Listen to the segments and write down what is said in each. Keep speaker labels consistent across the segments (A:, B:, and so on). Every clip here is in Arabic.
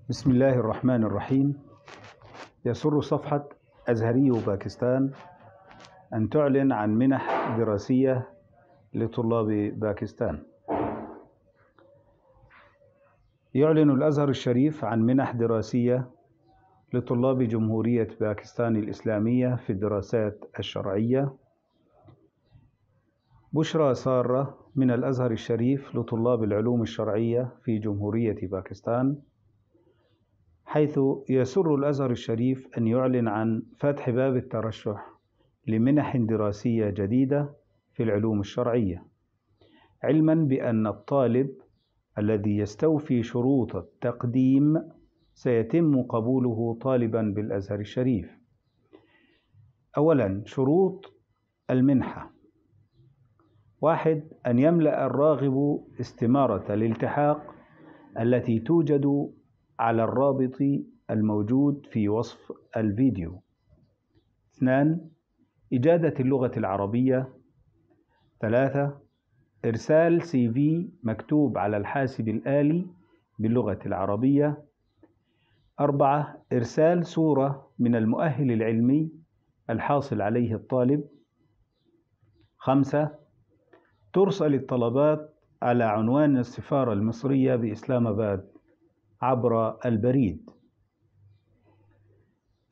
A: بسم الله الرحمن الرحيم. يسر صفحة أزهري باكستان أن تعلن عن منح دراسية لطلاب باكستان. يعلن الأزهر الشريف عن منح دراسية لطلاب جمهورية باكستان الإسلامية في الدراسات الشرعية. بشرى سارة من الأزهر الشريف لطلاب العلوم الشرعية في جمهورية باكستان، حيث يسر الأزهر الشريف أن يعلن عن فتح باب الترشح لمنح دراسية جديدة في العلوم الشرعية، علما بأن الطالب الذي يستوفي شروط التقديم سيتم قبوله طالبا بالأزهر الشريف. أولا، شروط المنحة: 1. أن يملأ الراغب استمارة الالتحاق التي توجد على الرابط الموجود في وصف الفيديو. 2. إجادة اللغة العربية. 3. إرسال CV مكتوب على الحاسب الآلي باللغة العربية. 4. إرسال صورة من المؤهل العلمي الحاصل عليه الطالب. 5. ترسل الطلبات على عنوان السفارة المصرية بإسلام آباد عبر البريد.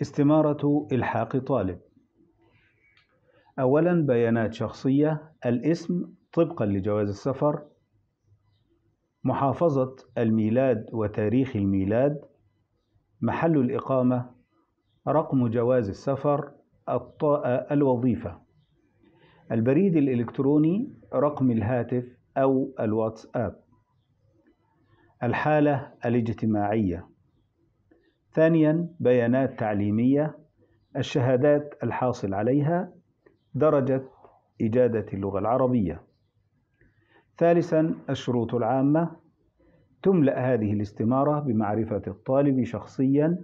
A: استمارة إلحاق طالب: أولا، بيانات شخصية: الاسم طبقا لجواز السفر، محافظة الميلاد وتاريخ الميلاد، محل الإقامة، رقم جواز السفر، الوظيفة، البريد الإلكتروني، رقم الهاتف أو الواتساب، الحالة الاجتماعية. ثانيا، بيانات تعليمية: الشهادات الحاصل عليها، درجة إجادة اللغة العربية. ثالثا، الشروط العامة: تملأ هذه الاستمارة بمعرفة الطالب شخصيا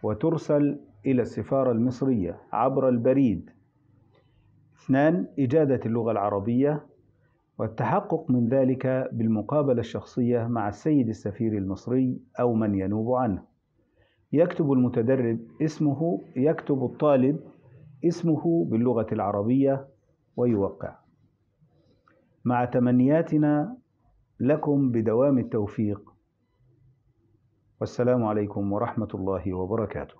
A: وترسل إلى السفارة المصرية عبر البريد. 2. إجادة اللغة العربية والتحقق من ذلك بالمقابلة الشخصية مع السيد السفير المصري أو من ينوب عنه. يكتب الطالب اسمه باللغة العربية ويوقع. مع تمنياتنا لكم بدوام التوفيق، والسلام عليكم ورحمة الله وبركاته.